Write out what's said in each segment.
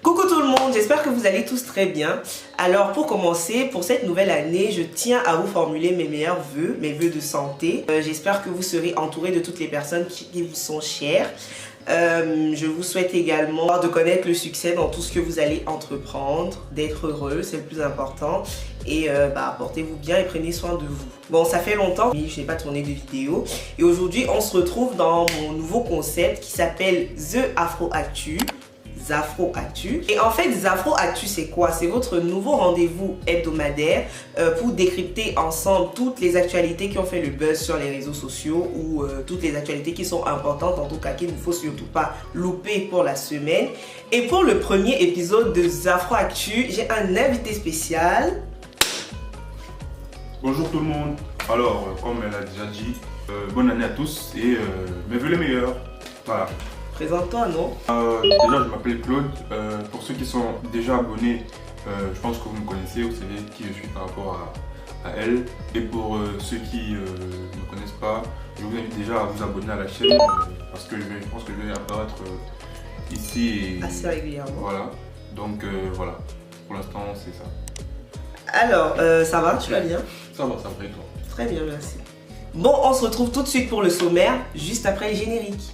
Coucou tout le monde, j'espère que vous allez tous très bien. Alors pour commencer, pour cette nouvelle année, je tiens à vous formuler mes meilleurs vœux, mes vœux de santé. J'espère que vous serez entourés de toutes les personnes qui vous sont chères. Je vous souhaite également de connaître le succès dans tout ce que vous allez entreprendre, d'être heureux, c'est le plus important. Et portez-vous bien et prenez soin de vous. Bon, ça fait longtemps que je n'ai pas tourné de vidéo. Et aujourd'hui, on se retrouve dans mon nouveau concept qui s'appelle The Afro Actu. Zafro Actu. Et en fait, Zafro Actu, c'est quoi? C'est votre nouveau rendez-vous hebdomadaire pour décrypter ensemble toutes les actualités qui ont fait le buzz sur les réseaux sociaux ou toutes les actualités qui sont importantes, en tout cas qu'il ne faut surtout pas louper pour la semaine. Et pour le premier épisode de Zafro Actu, j'ai un invité spécial. Bonjour tout le monde. Alors, comme elle a déjà dit, bonne année à tous et mes vœux les meilleurs. Voilà. Présente-toi, non? Déjà, je m'appelle Claude. Pour ceux qui sont déjà abonnés, je pense que vous me connaissez, vous savez qui je suis par rapport à elle. Et pour ceux qui ne me connaissent pas, je vous invite déjà à vous abonner à la chaîne parce que je pense que je vais apparaître ici. Assez régulièrement. Voilà. Donc voilà, pour l'instant c'est ça. Alors, ça va? Tu vas bien? Ça va et toi? Très bien, merci. Bon, on se retrouve tout de suite pour le sommaire, juste après le générique.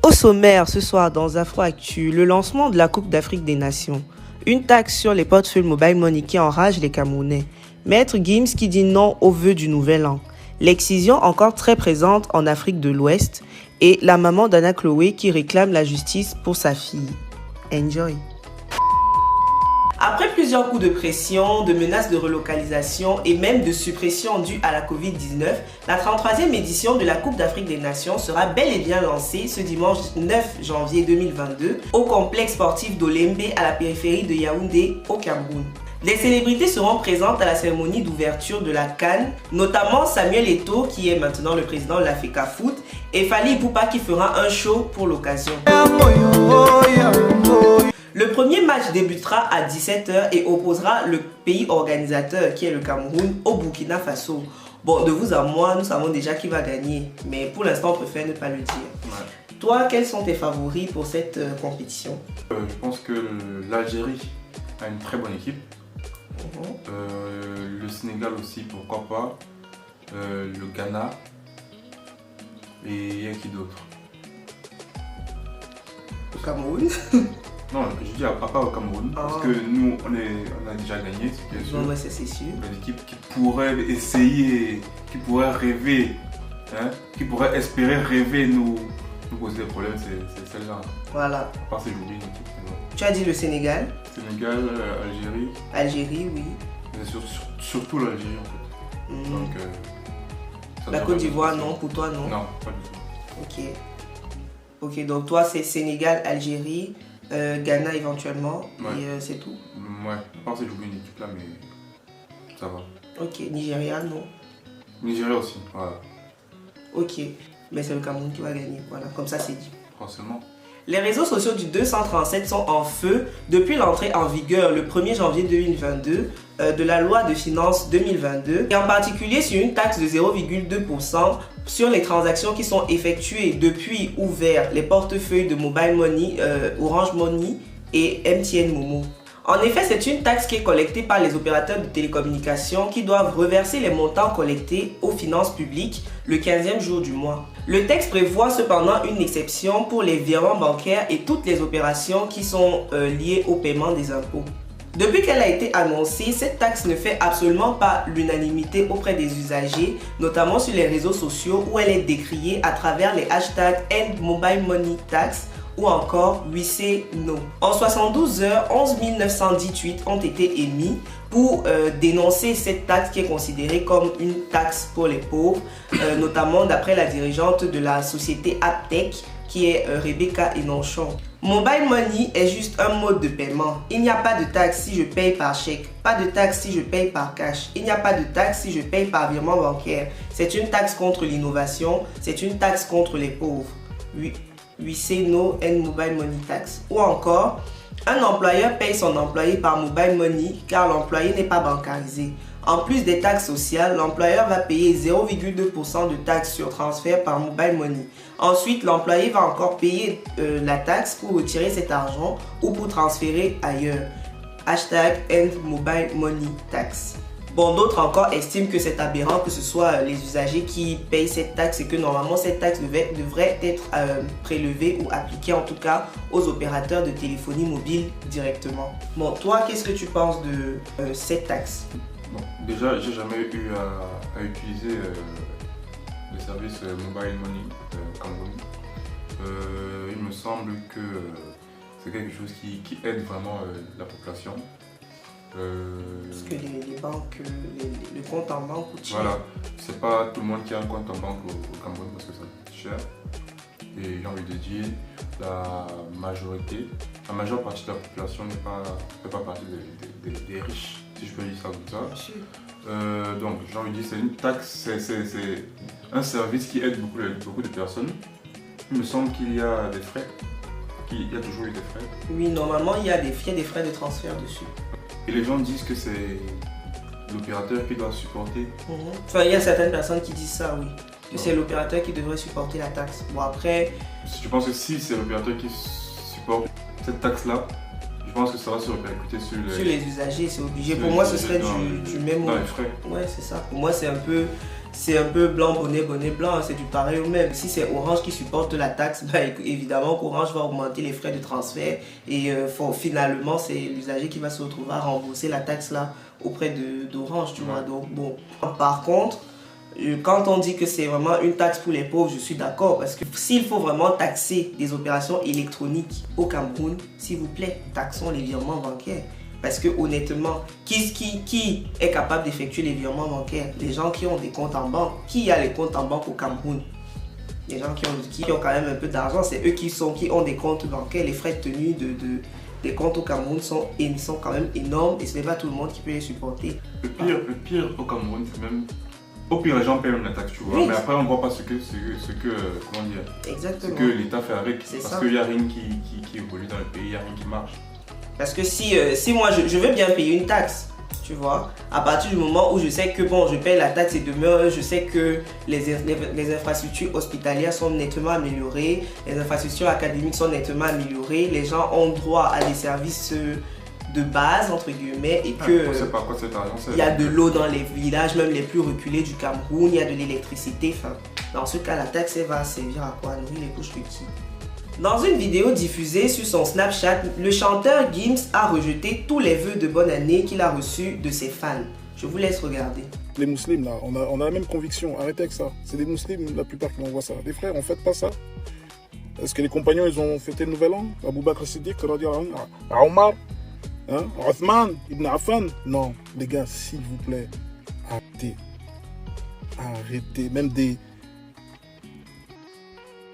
Au sommaire ce soir dans Afro Actu, le lancement de la Coupe d'Afrique des Nations, une taxe sur les portefeuilles mobile money qui enrage les Camerounais, Maître Gims qui dit non aux vœux du nouvel an, l'excision encore très présente en Afrique de l'Ouest et la maman d'Anna Chloé qui réclame la justice pour sa fille. Enjoy! Après plusieurs coups de pression, de menaces de relocalisation et même de suppression due à la Covid-19, la 33e édition de la Coupe d'Afrique des Nations sera bel et bien lancée ce dimanche 9 janvier 2022 au complexe sportif d'Olembe à la périphérie de Yaoundé au Cameroun. Les célébrités seront présentes à la cérémonie d'ouverture de la CAN, notamment Samuel Eto'o qui est maintenant le président de la FECAFOOT et Fally Ipupa qui fera un show pour l'occasion. Le premier match débutera à 17 h et opposera le pays organisateur qui est le Cameroun au Burkina Faso. Bon, de vous à moi, nous savons déjà qui va gagner, mais pour l'instant, on préfère ne pas le dire. Ouais. Toi, quels sont tes favoris pour cette compétition? Je pense que l'Algérie a une très bonne équipe. Le Sénégal aussi, pourquoi pas. Le Ghana. Et il y a qui d'autre? Le Cameroun. Non, je dis à part au Cameroun, parce que nous, on a déjà gagné, bien sûr. Non, c'est sûr. Une équipe qui pourrait essayer, qui pourrait rêver, hein, qui pourrait espérer rêver nous poser des problèmes, c'est celle-là. Voilà. À part c'est aujourd'hui une équipe. Tu as dit le Sénégal? Sénégal, Algérie. Algérie, oui. Mais surtout l'Algérie en fait. Donc, la Côte d'Ivoire, non? Pour toi, non? Non, pas du tout. Ok, donc toi c'est Sénégal, Algérie. Ghana éventuellement, ouais. Et c'est tout. Ouais, je pense que j'ai oublié une équipe là, mais ça va. Ok, Nigeria, non? Nigeria aussi, voilà. Ok, mais c'est le Cameroun qui va gagner, voilà, comme ça c'est dit. Forcément. Les réseaux sociaux du 237 sont en feu depuis l'entrée en vigueur le 1er janvier 2022 de la loi de finances 2022 et en particulier sur une taxe de 0,2% sur les transactions qui sont effectuées depuis ou vers les portefeuilles de Mobile Money, Orange Money et MTN Momo. En effet, c'est une taxe qui est collectée par les opérateurs de télécommunications qui doivent reverser les montants collectés aux finances publiques le 15e jour du mois. Le texte prévoit cependant une exception pour les virements bancaires et toutes les opérations qui sont liées au paiement des impôts. Depuis qu'elle a été annoncée, cette taxe ne fait absolument pas l'unanimité auprès des usagers, notamment sur les réseaux sociaux où elle est décriée à travers les hashtags End Mobile Money Tax ou encore We Say No. En 72 heures, 11 910 tweets ont été émis pour dénoncer cette taxe qui est considérée comme une taxe pour les pauvres, notamment d'après la dirigeante de la société Aptech, qui est Rebecca Enonchon. Mobile Money est juste un mode de paiement. Il n'y a pas de taxe si je paye par chèque, pas de taxe si je paye par cash. Il n'y a pas de taxe si je paye par virement bancaire. C'est une taxe contre l'innovation, c'est une taxe contre les pauvres. We say no and mobile money tax. Ou encore, un employeur paye son employé par mobile money car l'employé n'est pas bancarisé. En plus des taxes sociales, l'employeur va payer 0,2% de taxes sur transfert par mobile money. Ensuite, l'employé va encore payer la taxe pour retirer cet argent ou pour transférer ailleurs. Hashtag End Mobile Money Tax. Bon, d'autres encore estiment que c'est aberrant que ce soit les usagers qui payent cette taxe et que normalement cette taxe devrait être prélevée ou appliquée en tout cas aux opérateurs de téléphonie mobile directement. Bon, toi, qu'est-ce que tu penses de cette taxe? Bon, déjà, j'ai jamais eu à utiliser le service Mobile Money Cameroun. Il me semble que c'est quelque chose qui aide vraiment la population. Parce que les banques, le compte en banque coûte cher. Voilà, c'est pas tout le monde qui a un compte en banque au Cameroun parce que ça coûte cher. Et j'ai envie de dire, la majeure partie de la population ne fait pas partie des riches, si je peux dire ça comme ça. Donc j'ai envie de dire, c'est une taxe, c'est un service qui aide beaucoup de personnes. Il me semble qu'il y a des frais, qu'il y a toujours eu des frais. Oui, normalement il y a des frais de transfert dessus. Et les gens disent que c'est l'opérateur qui doit supporter. Enfin, il y a certaines personnes qui disent ça, oui. Que c'est l'opérateur qui devrait supporter la taxe. Bon, après... Je pense que si c'est l'opérateur qui supporte cette taxe-là, je pense que ça va se répercuter sur les usagers, c'est obligé. Pour moi, ce serait du même... Dans les frais. Ouais, c'est ça. Pour moi, c'est un peu blanc, bonnet, blanc. C'est du pareil au même. Si c'est Orange qui supporte la taxe, bah, évidemment qu'Orange va augmenter les frais de transfert. Et finalement, c'est l'usager qui va se retrouver à rembourser la taxe là auprès d'Orange, tu vois. Donc, bon. Par contre, quand on dit que c'est vraiment une taxe pour les pauvres, je suis d'accord. Parce que s'il faut vraiment taxer des opérations électroniques au Cameroun, s'il vous plaît, taxons les virements bancaires. Parce que honnêtement, qui est capable d'effectuer les virements bancaires? Les gens qui ont des comptes en banque. Qui a les comptes en banque au Cameroun? Les gens qui ont quand même un peu d'argent, c'est eux qui ont des comptes bancaires. Les frais de tenue des comptes au Cameroun sont quand même énormes et ce n'est pas tout le monde qui peut les supporter. Le pire au Cameroun, c'est même... Au pire, les gens payent même la taxe, tu vois. Oui. Mais après, on ne voit pas ce que l'État fait avec. Parce qu'il n'y a rien qui évolue dans le pays, il n'y a rien qui marche. Parce que si moi, je veux bien payer une taxe, tu vois, à partir du moment où je sais que, bon, je paye la taxe et demain, je sais que les infrastructures hospitalières sont nettement améliorées, les infrastructures académiques sont nettement améliorées, les gens ont droit à des services de base, entre guillemets, et que il y a de l'eau dans les villages, même les plus reculés du Cameroun, il y a de l'électricité. Enfin, dans ce cas, la taxe, elle va servir à quoi? Nourrir les couches de qui? Dans une vidéo diffusée sur son Snapchat, le chanteur Gims a rejeté tous les vœux de bonne année qu'il a reçus de ses fans. Je vous laisse regarder. Les musulmans, là, on a la même conviction. Arrêtez avec ça. C'est des musulmans, la plupart qui m'envoient ça. Les frères, on ne fête pas ça. Est-ce que les compagnons, ils ont fêté le nouvel an? Abou Bakr Siddiq, Omar, hein? Othman, Ibn Affan? Non, les gars, s'il vous plaît, arrêtez. Arrêtez. Même des...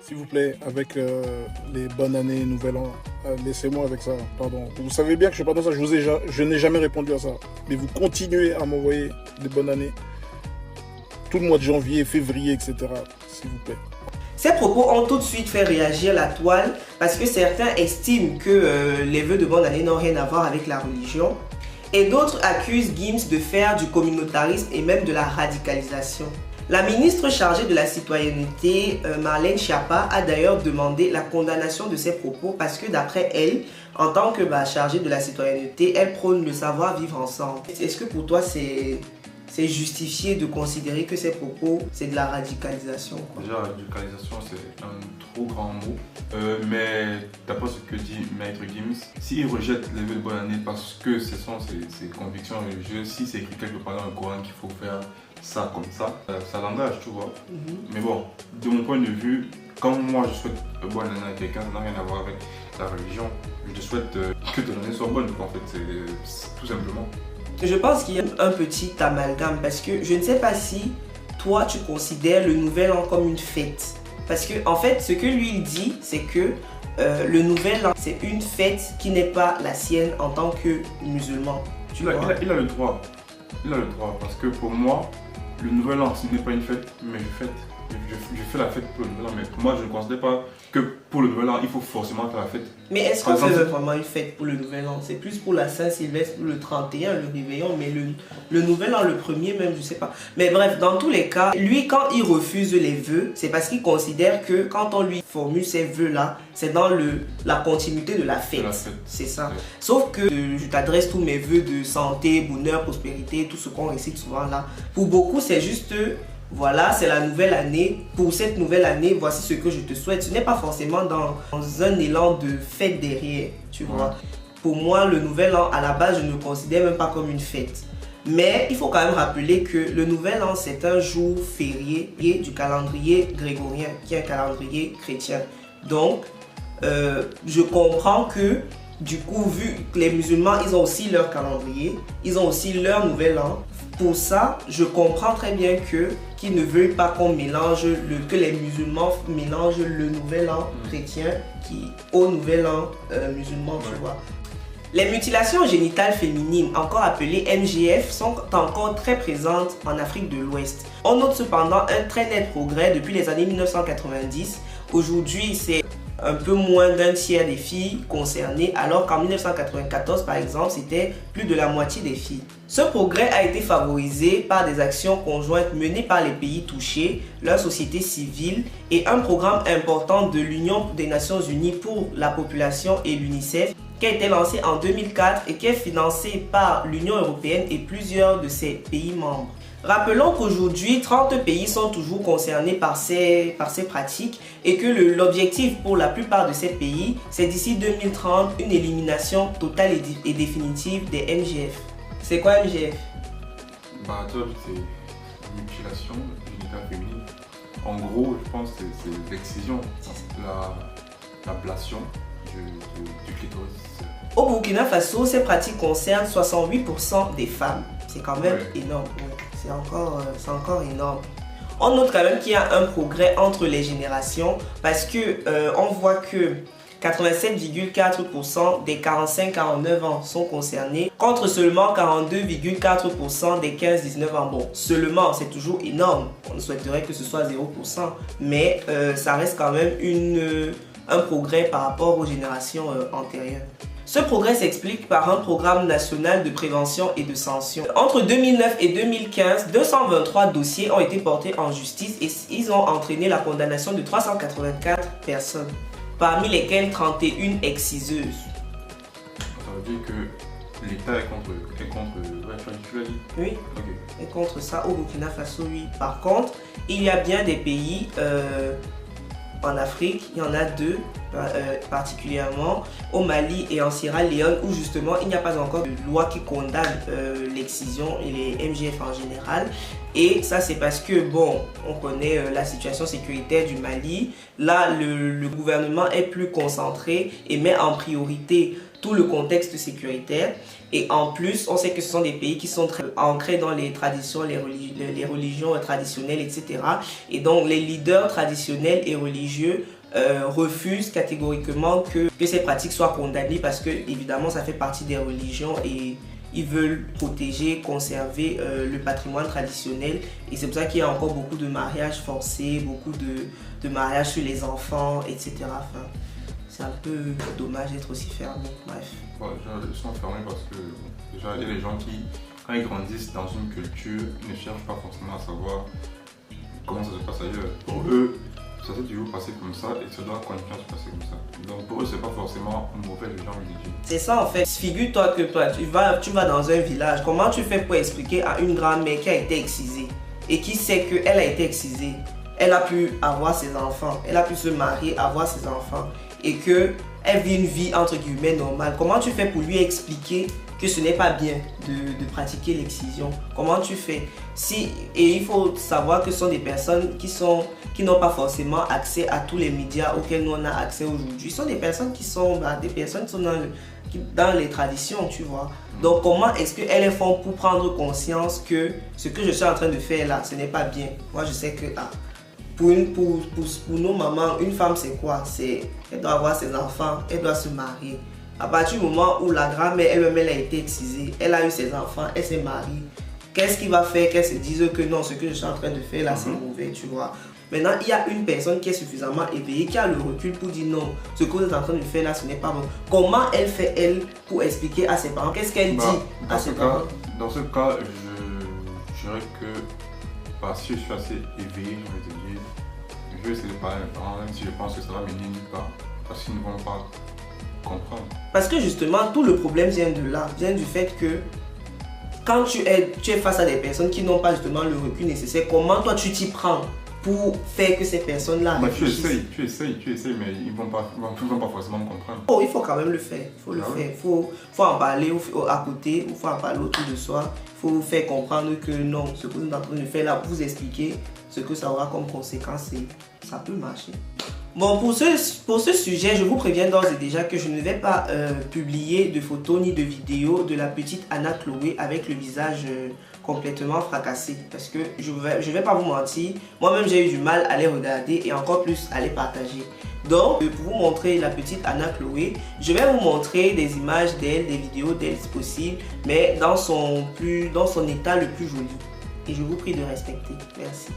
S'il vous plaît, avec les bonnes années, nouvel an, laissez-moi avec ça, pardon. Vous savez bien que je ne suis pas dans ça, je n'ai jamais répondu à ça. Mais vous continuez à m'envoyer des bonnes années, tout le mois de janvier, février, etc. S'il vous plaît. Ces propos ont tout de suite fait réagir la toile parce que certains estiment que les vœux de bonne année n'ont rien à voir avec la religion. Et d'autres accusent Gims de faire du communautarisme et même de la radicalisation. La ministre chargée de la citoyenneté, Marlène Schiappa, a d'ailleurs demandé la condamnation de ces propos parce que d'après elle, en tant que chargée de la citoyenneté, elle prône le savoir-vivre ensemble. Est-ce que pour toi c'est justifié de considérer que ces propos, c'est de la radicalisation, quoi? Déjà, la radicalisation, c'est un trop grand mot. Mais d'après ce que dit Maître Gims, s'il rejette les vœux de bonne année parce que ce sont ses convictions religieuses, si c'est écrit quelque part dans le Coran qu'il faut faire ça comme ça l'engage, tu vois. Mais bon, de mon point de vue, quand moi je souhaite bonne année à quelqu'un, ça n'a rien à voir avec la religion. Je te souhaite que ton année soit bonne, en fait, c'est tout simplement. Je pense qu'il y a un petit amalgame parce que je ne sais pas si toi tu considères le nouvel an comme une fête. Parce que en fait, ce que lui il dit, c'est que le nouvel an, c'est une fête qui n'est pas la sienne en tant que musulman. Il a le droit. Il a le droit parce que pour moi, le nouvel an, ce n'est pas une fête, mais je fais la fête pour le nouvel an. Mais moi, je ne considère pas que pour le nouvel an, il faut forcément faire la fête. Mais est-ce qu'on fait vraiment une fête pour le nouvel an? C'est plus pour la Saint-Sylvestre, le 31, le réveillon, mais le nouvel an, le premier même, je sais pas. Mais bref, dans tous les cas, lui, quand il refuse les vœux, c'est parce qu'il considère que quand on lui formule ces vœux-là, c'est dans la continuité de la fête. C'est ça. Ouais. Sauf que je t'adresse tous mes vœux de santé, bonheur, prospérité, tout ce qu'on récite souvent là. Pour beaucoup, c'est juste... Voilà, c'est la nouvelle année. Pour cette nouvelle année, voici ce que je te souhaite. Ce n'est pas forcément dans un élan de fête derrière, tu vois. Pour moi, le nouvel an, à la base, je ne le considère même pas comme une fête. Mais il faut quand même rappeler que le nouvel an, c'est un jour férié du calendrier grégorien, qui est un calendrier chrétien. Donc, je comprends que, du coup, vu que les musulmans, ils ont aussi leur calendrier, ils ont aussi leur nouvel an. Pour ça, je comprends très bien qu'ils ne veulent pas qu'on mélange, que les musulmans mélangent le nouvel an chrétien au nouvel an musulman, tu vois. Les mutilations génitales féminines, encore appelées MGF, sont encore très présentes en Afrique de l'Ouest. On note cependant un très net progrès depuis les années 1990. Aujourd'hui, c'est un peu moins d'un tiers des filles concernées, alors qu'en 1994, par exemple, c'était plus de la moitié des filles. Ce progrès a été favorisé par des actions conjointes menées par les pays touchés, leur société civile et un programme important de l'Union des Nations Unies pour la population et l'UNICEF qui a été lancé en 2004 et qui est financé par l'Union européenne et plusieurs de ses pays membres. Rappelons qu'aujourd'hui, 30 pays sont toujours concernés par ces pratiques et que l'objectif pour la plupart de ces pays, c'est d'ici 2030 une élimination totale et définitive des MGF. C'est quoi MGF? Bah, c'est mutilation génitale féminine. En gros, je pense que c'est l'excision, l'ablation du clitoris. Au Burkina Faso, ces pratiques concernent 68% des femmes. C'est quand même énorme. C'est encore énorme. On note quand même qu'il y a un progrès entre les générations parce que on voit que 87,4% des 45-49 ans sont concernés contre seulement 42,4% des 15-19 ans. Bon, seulement, c'est toujours énorme. On souhaiterait que ce soit 0%, mais ça reste quand même un progrès par rapport aux générations antérieures. Ce progrès s'explique par un programme national de prévention et de sanction. Entre 2009 et 2015, 223 dossiers ont été portés en justice et ils ont entraîné la condamnation de 384 personnes, parmi lesquelles 31 exciseuses. Ça veut dire que l'État est contre tu l'as dit? Oui, okay. Et contre ça au Burkina Faso, oui. Par contre, il y a bien des pays en Afrique, il y en a deux particulièrement, au Mali et en Sierra Leone, où justement il n'y a pas encore de loi qui condamne l'excision et les MGF en général. Et ça c'est parce que, bon, on connaît la situation sécuritaire du Mali. Là, le gouvernement est plus concentré et met en priorité tout le contexte sécuritaire. Et en plus, on sait que ce sont des pays qui sont très ancrés dans les traditions, les religions traditionnelles, etc. Et donc, les leaders traditionnels et religieux refusent catégoriquement que ces pratiques soient condamnées parce que, évidemment, ça fait partie des religions et ils veulent protéger, conserver le patrimoine traditionnel. Et c'est pour ça qu'il y a encore beaucoup de mariages forcés, beaucoup de mariages sur les enfants, etc. Enfin, c'est un peu dommage d'être aussi fermé, bref. Ouais, ils sont fermés parce que déjà il y a des gens qui, quand ils grandissent dans une culture, ne cherchent pas forcément à savoir comment ça se passe ailleurs. Pour eux, ça s'est toujours passé comme ça et ça doit continuer à se passer comme ça. Donc pour eux, c'est pas forcément mauvais les gens religieux. C'est ça en fait. Figure-toi que toi, tu vas dans un village. Comment tu fais pour expliquer à une grand-mère qui a été excisée et qui sait qu'elle a été excisée, elle a pu avoir ses enfants, elle a pu se marier, avoir ses enfants et qu'elle vit une vie entre guillemets normale. Comment tu fais pour lui expliquer que ce n'est pas bien de pratiquer l'excision? Comment tu fais? Et il faut savoir que ce sont des personnes qui n'ont pas forcément accès à tous les médias auxquels nous on a accès aujourd'hui. Ce sont des personnes qui sont dans les traditions, tu vois. Donc comment est-ce qu'elles font pour prendre conscience que ce que je suis en train de faire là, ce n'est pas bien? Moi je sais que pour nos mamans, une femme c'est quoi? Elle doit avoir ses enfants, elle doit se marier. À partir du moment où la grand-mère elle-même elle a été excisée, elle a eu ses enfants, elle s'est mariée, qu'est-ce qui va faire qu'elle se dise que non, ce que je suis en train de faire là c'est mauvais, tu vois? Maintenant, il y a une personne qui est suffisamment éveillée, qui a le recul pour dire non, ce que vous êtes en train de faire là, ce n'est pas bon. Comment elle fait, elle, pour expliquer à ses parents? Qu'est-ce qu'elle dit à ses parents? Dans ce cas, je dirais que si je suis assez éveillé, je vais essayer de parler à mes parents, même si je pense que ça va mener nulle part, parce qu'ils ne vont pas comprendre. Parce que justement, tout le problème vient de là, vient du fait que quand tu es face à des personnes qui n'ont pas justement le recul nécessaire, comment toi tu t'y prends pour faire que ces personnes-là réfléchissent? Tu essayes, mais ils ne vont pas forcément comprendre. Oh, il faut quand même le faire. Il faut en parler à côté, il faut en parler autour de soi. Il faut faire comprendre que non, ce que vous êtes en train de faire là, vous expliquer ce que ça aura comme conséquence et ça peut marcher. Bon, pour ce sujet, je vous préviens d'ores et déjà que je ne vais pas publier de photos ni de vidéos de la petite Anna Chloé avec le visage complètement fracassé. Parce que je vais pas vous mentir, moi-même j'ai eu du mal à les regarder et encore plus à les partager. Donc, pour vous montrer la petite Anna Chloé, je vais vous montrer des images d'elle, des vidéos d'elle si possible, mais dans son état le plus joli. Et je vous prie de respecter. Merci.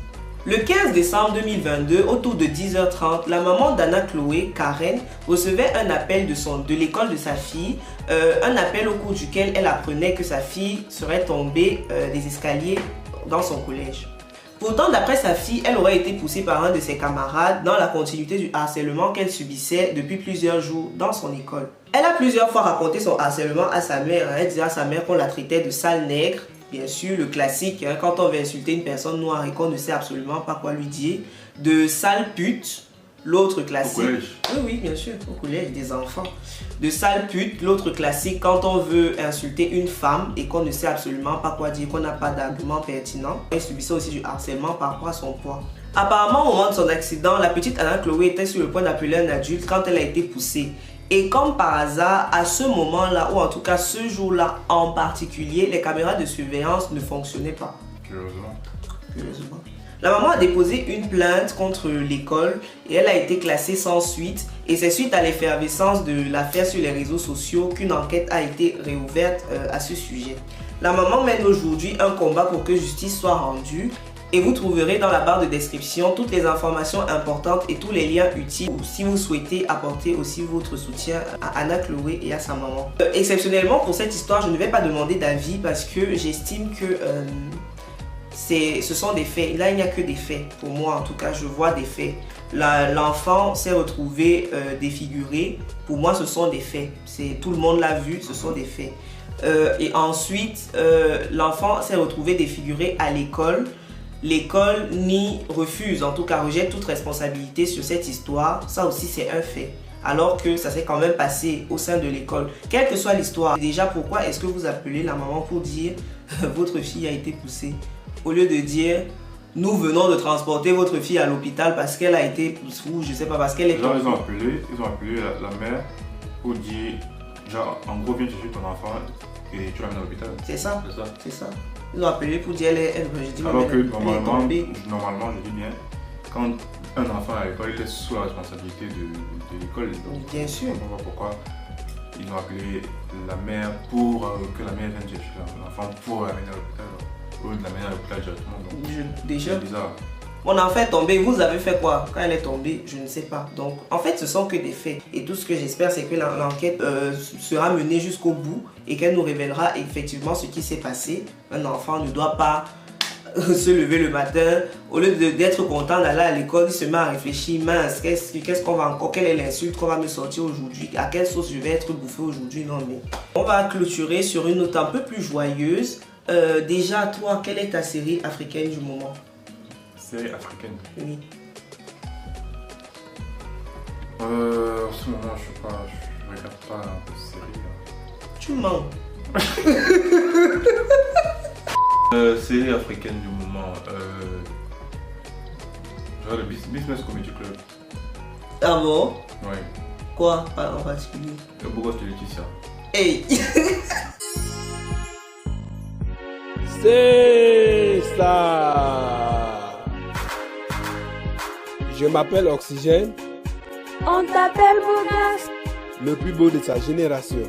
Le 15 décembre 2022, autour de 10h30, la maman d'Anna Chloé, Karen, recevait un appel de l'école de sa fille, un appel au cours duquel elle apprenait que sa fille serait tombée des escaliers dans son collège. Pourtant, d'après sa fille, elle aurait été poussée par un de ses camarades dans la continuité du harcèlement qu'elle subissait depuis plusieurs jours dans son école. Elle a plusieurs fois raconté son harcèlement à sa mère. Elle disait à sa mère qu'on la traitait de sale nègre. Bien sûr, le classique, hein, quand on veut insulter une personne noire et qu'on ne sait absolument pas quoi lui dire. De sale pute, l'autre classique. Au collège. Oui, bien sûr, au collège des enfants. De sale pute, l'autre classique, quand on veut insulter une femme et qu'on ne sait absolument pas quoi dire, qu'on n'a pas d'argument pertinent. Elle subissait aussi du harcèlement par rapport à son poids. Apparemment, au moment de son accident, la petite Anna Chloé était sur le point d'appeler un adulte quand elle a été poussée. Et comme par hasard, à ce moment-là, ou en tout cas ce jour-là en particulier, les caméras de surveillance ne fonctionnaient pas. Curieusement. La maman a déposé une plainte contre l'école et elle a été classée sans suite. Et c'est suite à l'effervescence de l'affaire sur les réseaux sociaux qu'une enquête a été réouverte à ce sujet. La maman mène aujourd'hui un combat pour que justice soit rendue. Et vous trouverez dans la barre de description toutes les informations importantes et tous les liens utiles si vous souhaitez apporter aussi votre soutien à Anna Chloé et à sa maman. Exceptionnellement pour cette histoire, je ne vais pas demander d'avis parce que j'estime que ce sont des faits. Là, il n'y a que des faits. Pour moi, en tout cas, je vois des faits. L'enfant s'est retrouvé défiguré. Pour moi, ce sont des faits. Tout le monde l'a vu, ce sont des faits. Et ensuite, l'enfant s'est retrouvé défiguré à l'école. L'école refuse, en tout cas rejette toute responsabilité sur cette histoire. Ça aussi c'est un fait. Alors que ça s'est quand même passé au sein de l'école. Quelle que soit l'histoire, déjà pourquoi est-ce que vous appelez la maman pour dire votre fille a été poussée? Au lieu de dire nous venons de transporter votre fille à l'hôpital parce qu'elle a été poussée ou je sais pas parce qu'elle est... Genre, ils ont appelé la mère pour dire genre en gros viens chercher ton enfant et tu l'amènes à l'hôpital. C'est ça. Ils ont appelé pour dire alors que normalement, je dis bien, quand un enfant à l'école, il est sous la responsabilité de l'école. Bien sûr. Je ne comprends pas pourquoi ils ont appelé la mère pour que la mère vienne chercher l'enfant pour l'amener à l'hôpital. Ou l'amener à l'hôpital directement. Déjà, c'est bizarre. Mon enfant est tombé, vous avez fait quoi quand elle est tombée? Je ne sais pas. Donc, en fait, ce sont que des faits. Et tout ce que j'espère, c'est que l'enquête sera menée jusqu'au bout et qu'elle nous révélera effectivement ce qui s'est passé. Un enfant ne doit pas se lever le matin, au lieu d'être content d'aller à l'école, il se met à réfléchir, mince, qu'est-ce qu'on va encore, quelle est l'insulte qu'on va me sortir aujourd'hui, à quelle sauce je vais être bouffé aujourd'hui? Non, mais on va clôturer sur une note un peu plus joyeuse. Déjà, toi, quelle est ta série africaine du moment? Série africaine? Oui. En ce moment, je regarde pas de série. Tu mens. Série africaine du moment. Je regarde le Business Comedy Club. Ah bon? Ouais. Quoi en particulier? Le beau gosse de Laetitia. Hey. C'est ça. Je m'appelle Oxygène. On t'appelle Bougas. Le plus beau de sa génération.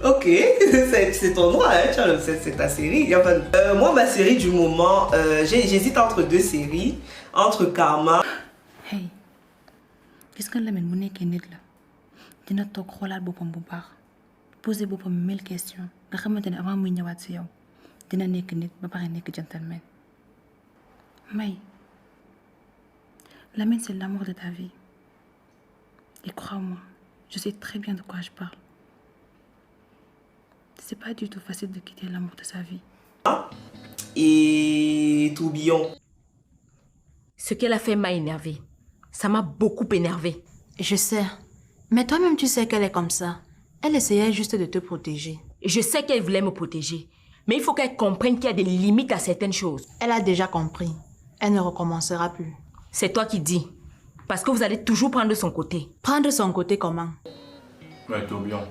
Ok, c'est ton droit, hein, c'est ta série. Enfin, moi, ma série du moment, j'hésite entre deux séries, entre Karma. Hey, qu'est-ce que la mène qui est nette là? Dina toog xoolaat boppam bu baax poser boppam 1000 questions nga xamante ne avant muy ñëwaat si yow dina nekk nit ba pare nekk gentleman. May, Lamine c'est l'amour de ta vie. Et crois-moi, je sais très bien de quoi je parle. C'est pas du tout facile de quitter l'amour de sa vie. Et Tourbillon. Ce qu'elle a fait m'a énervé. Ça m'a beaucoup énervé. Je sais. Mais toi-même, tu sais qu'elle est comme ça. Elle essayait juste de te protéger. Je sais qu'elle voulait me protéger. Mais il faut qu'elle comprenne qu'il y a des limites à certaines choses. Elle a déjà compris. Elle ne recommencera plus. C'est toi qui dis. Parce que vous allez toujours prendre son côté. Prendre son côté comment? Ouais, Tourbillon.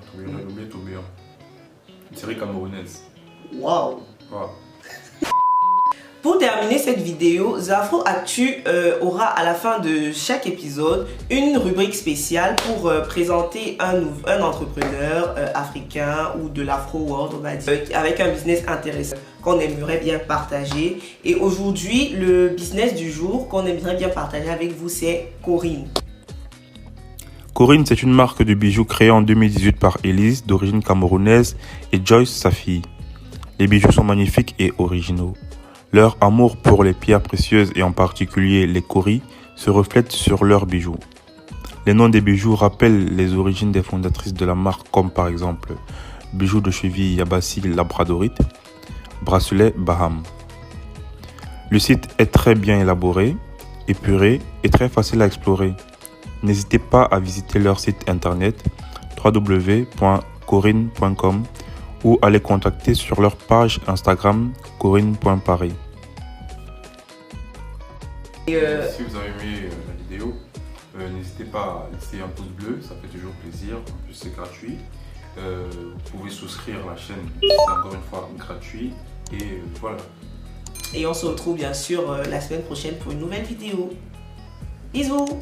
Une série camerounaise. Waouh. Wow. Pour terminer cette vidéo, Zafro Actu aura à la fin de chaque épisode une rubrique spéciale pour présenter un entrepreneur africain ou de l'Afro-World, on va dire, avec un business intéressant qu'on aimerait bien partager. Et aujourd'hui, le business du jour qu'on aimerait bien partager avec vous, c'est Corinne. Corinne, c'est une marque de bijoux créée en 2018 par Elise, d'origine camerounaise, et Joyce, sa fille. Les bijoux sont magnifiques et originaux. Leur amour pour les pierres précieuses et en particulier les coris se reflète sur leurs bijoux. Les noms des bijoux rappellent les origines des fondatrices de la marque comme par exemple bijoux de cheville Yabassi Labradorite, bracelet Baham. Le site est très bien élaboré, épuré et très facile à explorer. N'hésitez pas à visiter leur site internet www.corinne.com ou à les contacter sur leur page Instagram corinne.paris. Si vous avez aimé la vidéo, n'hésitez pas à laisser un pouce bleu, ça fait toujours plaisir, en plus c'est gratuit. Vous pouvez souscrire à la chaîne, c'est encore une fois gratuit, et voilà. Et on se retrouve bien sûr la semaine prochaine pour une nouvelle vidéo. Bisous.